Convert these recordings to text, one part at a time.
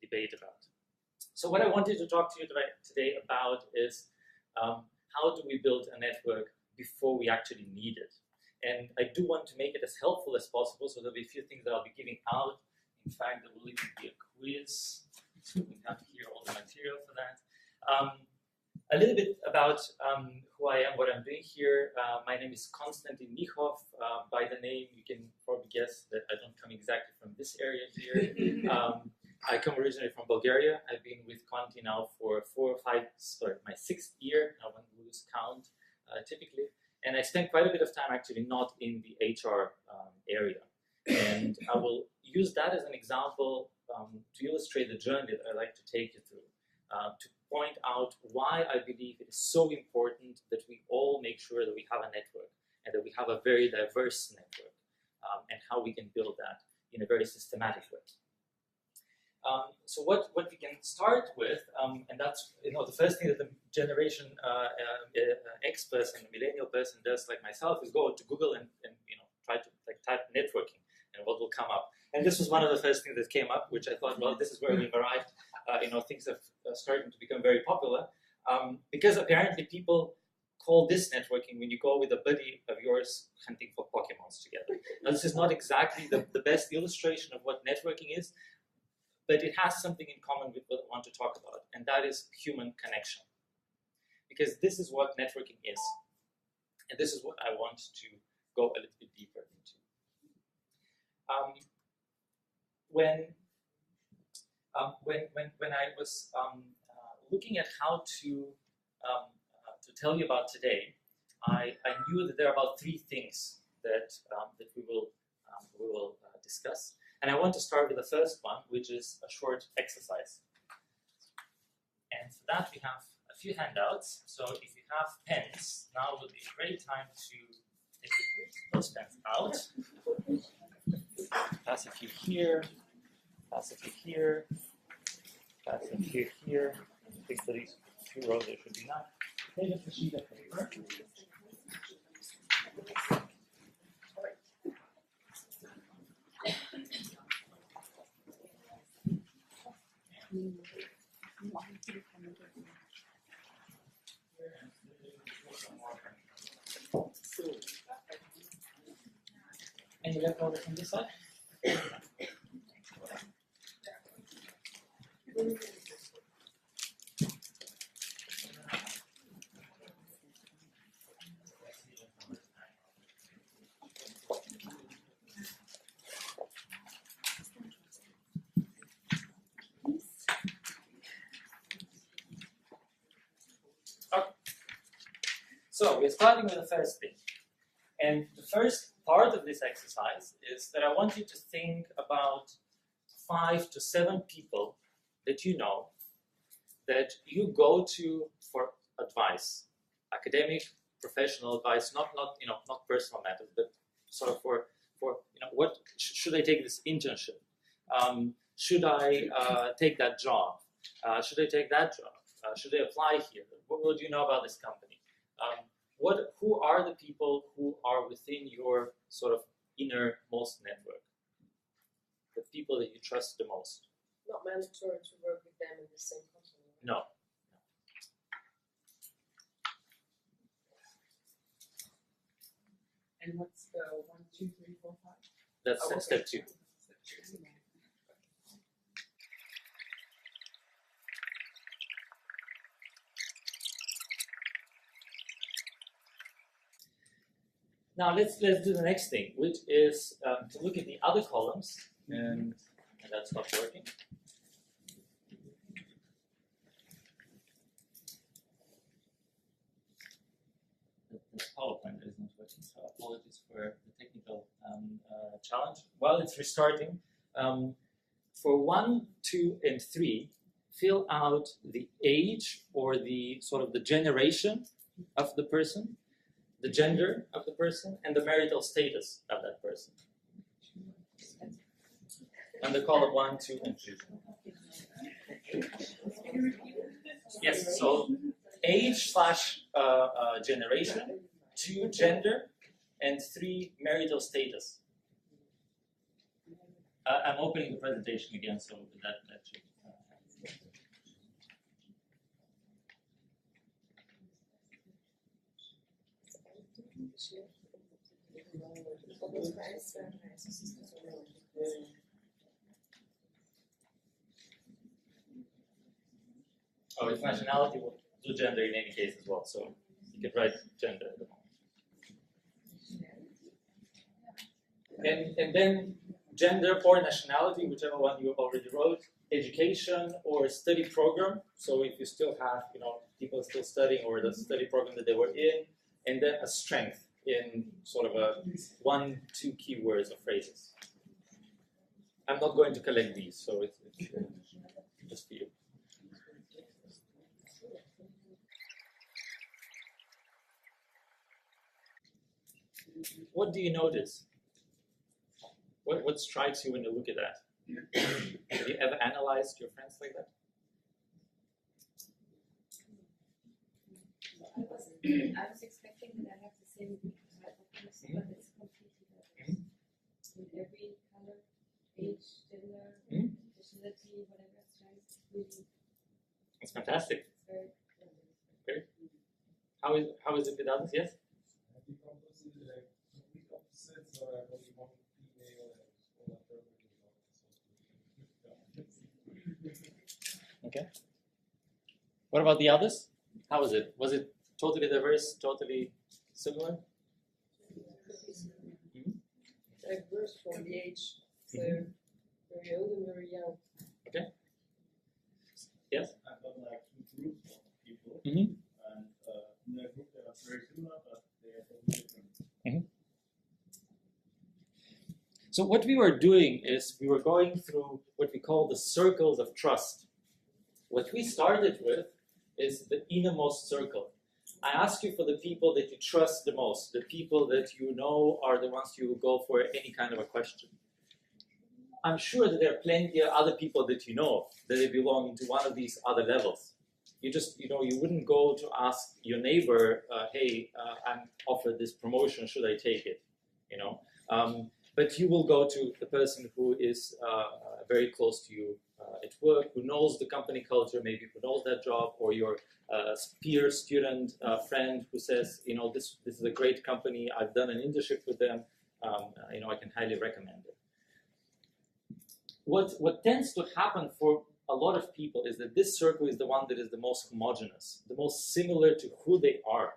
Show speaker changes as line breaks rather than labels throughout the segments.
debate about. So what I wanted to talk to you today about is how do we build a network before we actually need it. And I do want to make it as helpful as possible, so there'll be a few things that I'll be giving out. In fact, there will even be a quiz. So we have here all the material for that. A little bit about who I am, what I'm doing here. My name is Konstantin Michov. By the name, you can probably guess that I don't come exactly from this area here. I come originally from Bulgaria. I've been with Conti now for my 6th year. I won't lose count typically. And I spent quite a bit of time actually not in the HR area. And I will use that as an example to illustrate the journey that I'd like to take you through, to point out why I believe it is so important that we all make sure that we have a network and that we have a very diverse network, and how we can build that in a very systematic way. So what we can start with, and that's the first thing that the generation X person, millennial person does like myself, is go to Google and try to type networking, and what will come up. And this was one of the first things that came up, which I thought, well, this is where we've arrived. Things have started to become very popular, because apparently people call this networking when you go with a buddy of yours hunting for Pokemons together. Now, this is not exactly the best illustration of what networking is, but it has something in common with what I want to talk about, and that is human connection. Because this is what networking is, and this is what I want to go a little bit deeper into. When I was looking at how to tell you about today, I knew that there are about 3 things that we will discuss. And I want to start with the first one, which is a short exercise. And for that, we have a few handouts. So if you have pens, now would be a great time to take those pens out. Pass a few here, pass a few here, pass a few here. I think for these 2 rows, there should be enough. Take just a sheet of paper. Any leftovers from this side? So we're starting with the first thing. And the first part of this exercise is that I want you to think about 5 to 7 people that you know that you go to for advice, academic, professional advice, not personal matters, but sort of for what should I take this internship? Should I take that job? Should I take that job? Should I apply here? What do you know about this company? Who are the people who are within your sort of innermost network? The people that you trust the most.
Not mandatory to work with them in the same company.
No.
And what's the 1, 2, 3, 4, 5?
That's step 2. Now let's do the next thing, which is to look at the other columns, and that stopped working. The PowerPoint is not working, so apologies for the technical challenge. While it's restarting, for 1, 2, and 3, fill out the age or the sort of the generation of the person, the gender of the person, and the marital status of that person. And the column 1, 2, and 3. Yes, so age / generation, 2 gender, and 3 marital status. I'm opening the presentation again, so that should Oh, if nationality will do gender in any case as well, so you could write gender at the moment. And then gender or nationality, whichever one you already wrote, education or study program. So if you still have, people still studying or the study program that they were in, and then a strength in sort of a 1-2 keywords or phrases. I'm not going to collect these, so it's just for you. What do you notice? What strikes you when you look at that? Have you ever analyzed your friends like that?
I was expecting that I have the same type of things, but it's completely diverse. With every color, age, gender, disability, whatever strength, really.
It's fantastic.
It's very
Great. How is it with others? Yes? Okay. What about the others? How was it? Was it totally diverse, totally similar?
Diverse from the age. So very old and very young.
Okay. Yes?
I've got like 2 groups of people,
Mm-hmm.
and in their group they are very similar, but they are totally different.
So what we were doing is we were going through what we call the circles of trust. What we started with is the innermost circle. I ask you for the people that you trust the most, the people that you know are the ones you will go for any kind of a question. I'm sure that there are plenty of other people that you know that they belong into one of these other levels. You just, you wouldn't go to ask your neighbor, hey, I'm offered this promotion, should I take it? But you will go to the person who is very close to you at work, who knows the company culture, maybe who knows that job, or your peer, student, friend who says, this is a great company, I've done an internship with them, I can highly recommend it. What tends to happen for a lot of people is that this circle is the one that is the most homogeneous, the most similar to who they are.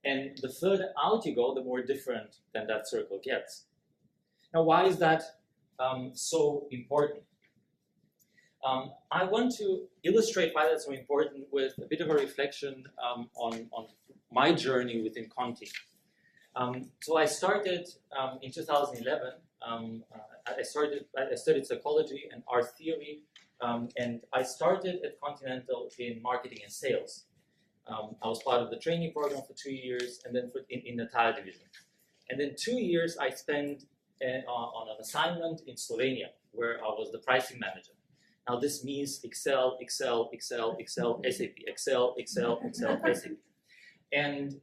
And the further out you go, the more different than that circle gets. Now, why is that so important? I want to illustrate why that's so important with a bit of a reflection on my journey within Conti. So I started in 2011. I studied psychology and art theory, and I started at Continental in marketing and sales. I was part of the training program for 2 years, and then in the tire division. And then 2 years I spent on an assignment in Slovenia, where I was the pricing manager. Now this means Excel, Excel, Excel, Excel, SAP, Excel, Excel, Excel, SAP. And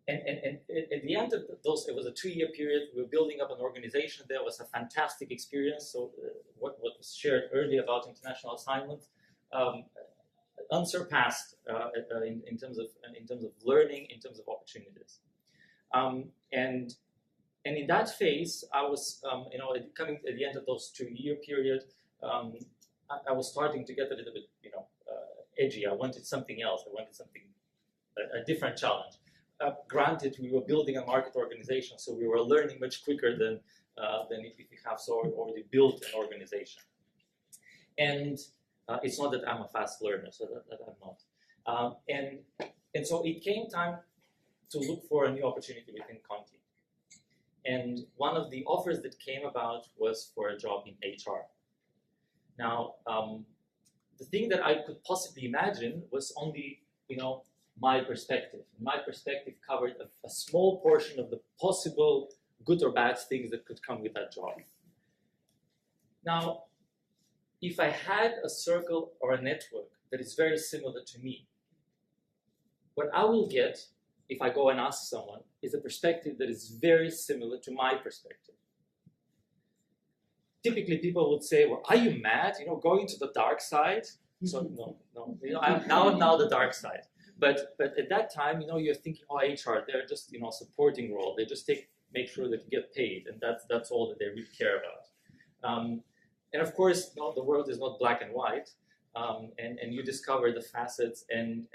at the end of those, it was a 2-year period. We were building up an organization. There was a fantastic experience. So what was shared earlier about international assignments, unsurpassed in terms of learning, in terms of opportunities. And in that phase, I was, coming at the end of those 2-year period, I was starting to get a little bit, edgy. I wanted something else. I wanted something, a different challenge. Granted, we were building a market organization, so we were learning much quicker than if you have already built an organization. And it's not that I'm a fast learner, so that I'm not. And so it came time to look for a new opportunity within Conti. And one of the offers that came about was for a job in HR. Now, the thing that I could possibly imagine was only, my perspective. My perspective covered a small portion of the possible good or bad things that could come with that job. Now, if I had a circle or a network that is very similar to me, what I will get if I go and ask someone is a perspective that is very similar to my perspective. Typically, people would say, well, are you mad? Going to the dark side? So no. I'm now the dark side. But at that time, you're thinking, oh, HR, they're just supporting role. They just make sure that you get paid, and that's all that they really care about. And of course, the world is not black and white, and you discover the facets. And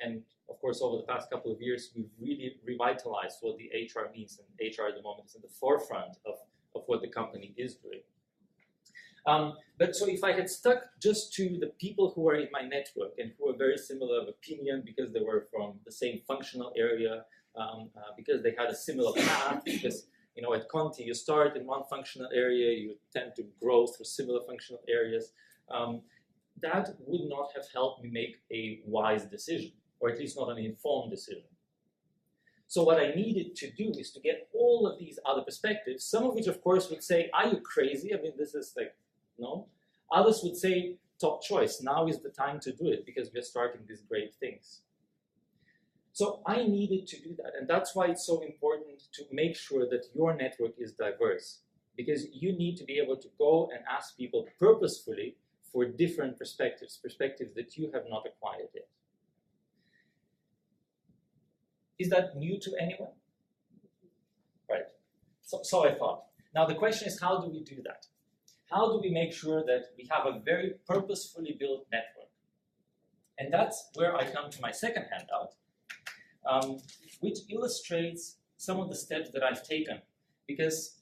of course, over the past couple of years, we've really revitalized what the HR means, and HR at the moment is in the forefront of what the company is doing. But so if I had stuck just to the people who are in my network and who are very similar of opinion because they were from the same functional area, because they had a similar path, because at Conti you start in one functional area, you tend to grow through similar functional areas, that would not have helped me make a wise decision, or at least not an informed decision. So what I needed to do is to get all of these other perspectives, some of which of course would say, are you crazy? I mean, this is like, no. Others would say, top choice, now is the time to do it because we're starting these great things. So I needed to do that, and that's why it's so important to make sure that your network is diverse, because you need to be able to go and ask people purposefully for different perspectives that you have not acquired yet. Is that new to anyone? Right, so I thought. Now the question is, how do we do that? How do we make sure that we have a very purposefully built network? And that's where I come to my second handout, which illustrates some of the steps that I've taken. Because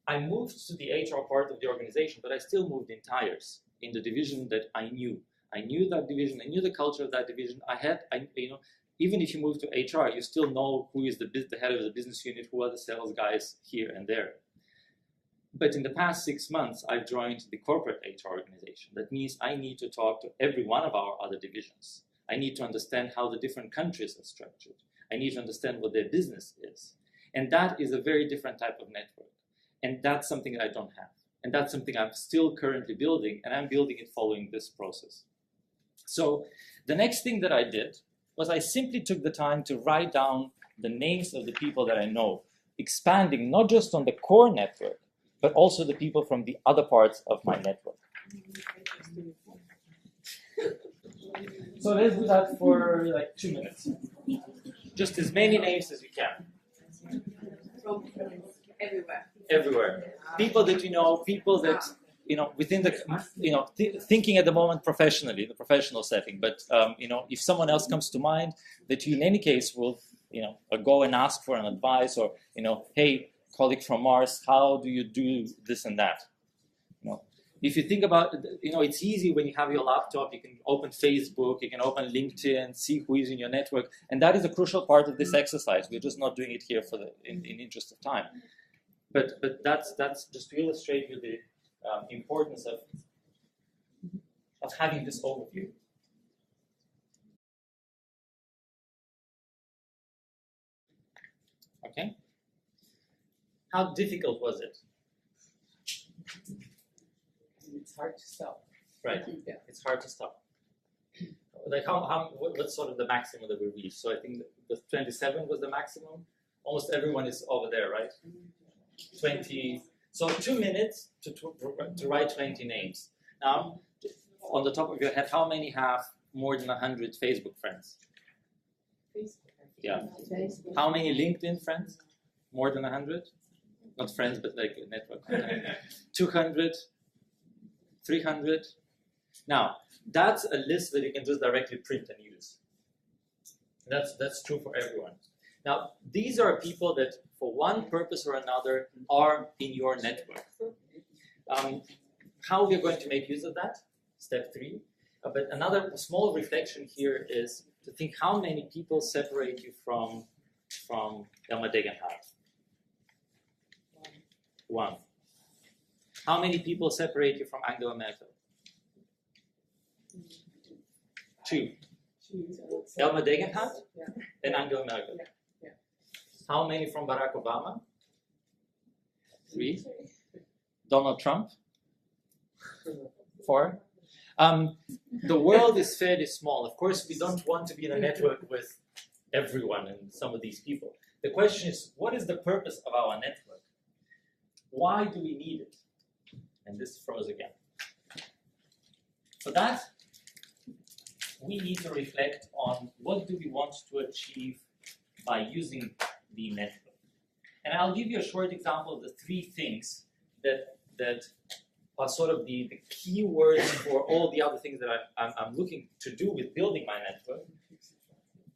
I moved to the HR part of the organization, but I still moved in tires in the division that I knew. I knew that division, I knew the culture of that division. Even if you move to HR, you still know who is the head of the business unit, who are the sales guys here and there. But in the past 6 months, I've joined the corporate HR organization. That means I need to talk to every one of our other divisions. I need to understand how the different countries are structured. I need to understand what their business is. And that is a very different type of network. And that's something that I don't have. And that's something I'm still currently building, and I'm building it following this process. So the next thing that I did was I simply took the time to write down the names of the people that I know, expanding not just on the core network, but also the people from the other parts of my network. So let's do that for like 2 minutes. Just as many names as you can.
From everywhere.
Everywhere. People that you know, people that, within the, thinking at the moment professionally, the professional setting, but, if someone else comes to mind that you in any case will, go and ask for an advice or, hey, colleague from Mars, how do you do this and that? If you think about, it's easy when you have your laptop, you can open Facebook, you can open LinkedIn, see who is in your network, and that is a crucial part of this exercise. We're just not doing it here for in interest of time. But that's just to illustrate you the importance of having this overview. Okay. How difficult was it?
It's hard to stop.
Right.
Yeah.
It's hard to stop. Like what's sort of the maximum that we reached? So I think the 27 was the maximum. Almost everyone is over there, right? 20. So 2 minutes to write 20 names. Now, on the top of your head, how many have more than 100 Facebook friends? Yeah. How many LinkedIn friends? More than 100? Not friends, but like a network. 200, 300. Now, that's a list that you can just directly print and use. That's true for everyone. Now, these are people that, for one purpose or another, are in your network. How we're going to make use of that? Step 3. But another small reflection here is to think how many people separate you from Elmar Degenhardt. 1. How many people separate you from Angela Merkel? 2. Elmar Degenhardt and Angela Merkel.
Yeah.
How many from Barack Obama? 3. Donald Trump? 4. The world is fairly small. Of course, we don't want to be in a network with everyone and some of these people. The question is, what is the purpose of our network? Why do we need it? And this froze again. For that, we need to reflect on what do we want to achieve by using the network. And I'll give you a short example of the three things that are sort of the key words for all the other things that I'm looking to do with building my network.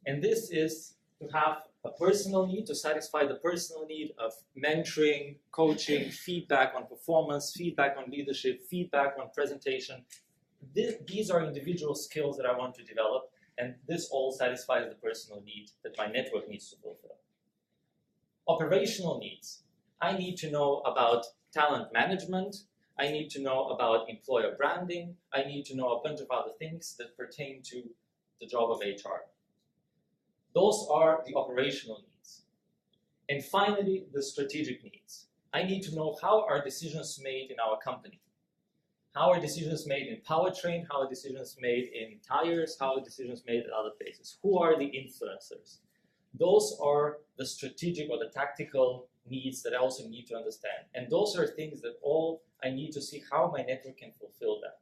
And this is to have a personal need, to satisfy the personal need of mentoring, coaching, feedback on performance, feedback on leadership, feedback on presentation. These are individual skills that I want to develop, and this all satisfies the personal need that my network needs to fulfill. Operational needs. I need to know about talent management. I need to know about employer branding. I need to know a bunch of other things that pertain to the job of HR. Those are the operational needs. And finally, the strategic needs. I need to know how are decisions made in our company. How are decisions made in powertrain? How are decisions made in tires? How are decisions made at other places? Who are the influencers? Those are the strategic or the tactical needs that I also need to understand. And those are things that all I need to see how my network can fulfill that.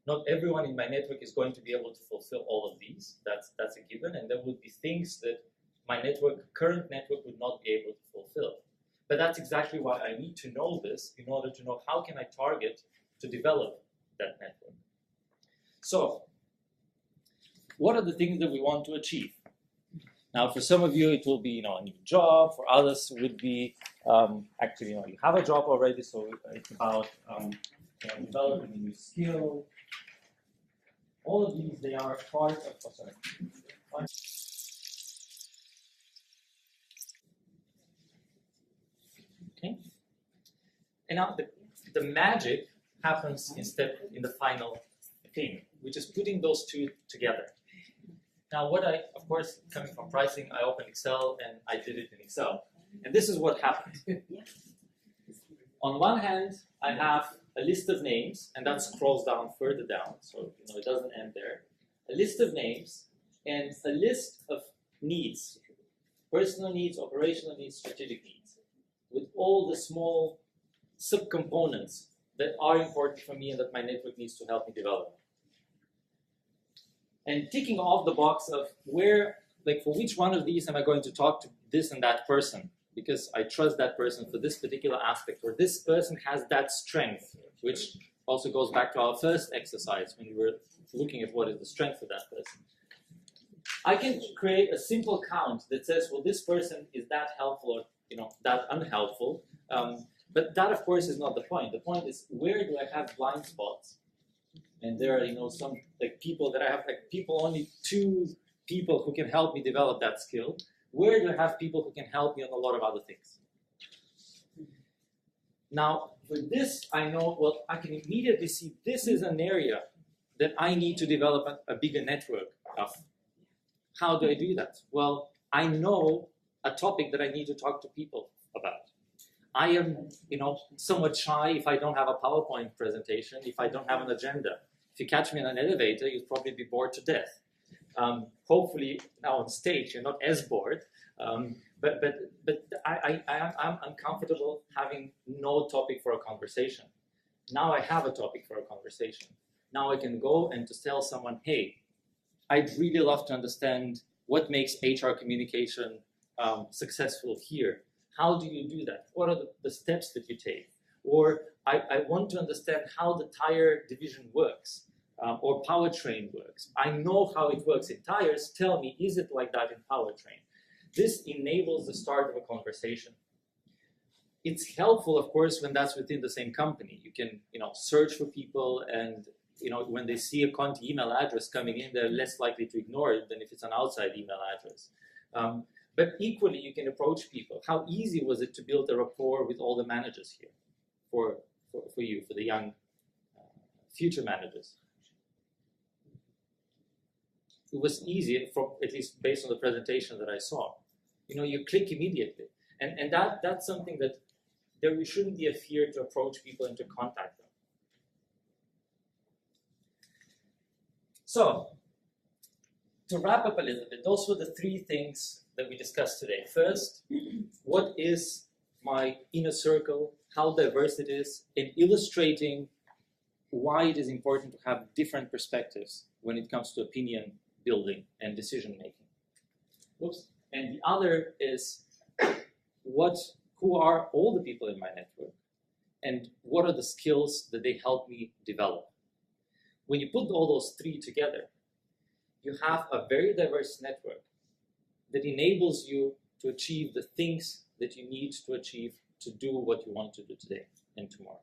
Not everyone in my network is going to be able to fulfill all of these. That's a given, and there would be things that my current network would not be able to fulfill. But that's exactly why I need to know this in order to know how can I target to develop that network. So, what are the things that we want to achieve? Now, for some of you, it will be a new job. For others, it would be actually you have a job already, so it's about developing a new skill. All of these, they are part of. Okay. And now the magic happens in the final thing, which is putting those two together. Now, of course, coming from pricing, I opened Excel and I did it in Excel. And this is what happened. On one hand, I have a list of names, and that scrolls down further down, so it doesn't end there. A list of names and a list of needs, personal needs, operational needs, strategic needs, with all the small subcomponents that are important for me and that my network needs to help me develop. And ticking off the box of for which one of these am I going to talk to this and that person? Because I trust that person for this particular aspect, or this person has that strength, which also goes back to our first exercise when we were looking at what is the strength of that person. I can create a simple count that says, well, this person is that helpful or that unhelpful. But that, of course, is not the point. The point is, where do I have blind spots? And there are, some people that I have, only 2 people who can help me develop that skill. Where do I have people who can help me on a lot of other things? Now, with this, I know, I can immediately see this is an area that I need to develop a bigger network of. How do I do that? Well, I know a topic that I need to talk to people about. I am, somewhat shy if I don't have a PowerPoint presentation, if I don't have an agenda. If you catch me in an elevator, you'd probably be bored to death. Hopefully now on stage, you're not as bored. But I'm uncomfortable having no topic for a conversation. Now I have a topic for a conversation. Now I can go and to tell someone, hey, I'd really love to understand what makes HR communication successful here. How do you do that? What are the steps that you take? Or I want to understand how the tire division works, or powertrain works. I know how it works in tires. Tell me, is it like that in powertrain? This enables the start of a conversation. It's helpful, of course, when that's within the same company. You can, search for people, and when they see a Conti email address coming in, they're less likely to ignore it than if it's an outside email address. But equally, you can approach people. How easy was it to build a rapport with all the managers here for you, for the young future managers? It was easy, at least based on the presentation that I saw. You click immediately. And that's something that there shouldn't be a fear to approach people and to contact them. So, to wrap up a little bit, those were the 3 things that we discussed today. First, what is my inner circle, how diverse it is, in illustrating why it is important to have different perspectives when it comes to opinion building and decision making. Oops. And the other is who are all the people in my network and what are the skills that they help me develop. When you put all those three together, you have a very diverse network that enables you to achieve the things that you need to achieve to do what you want to do today and tomorrow.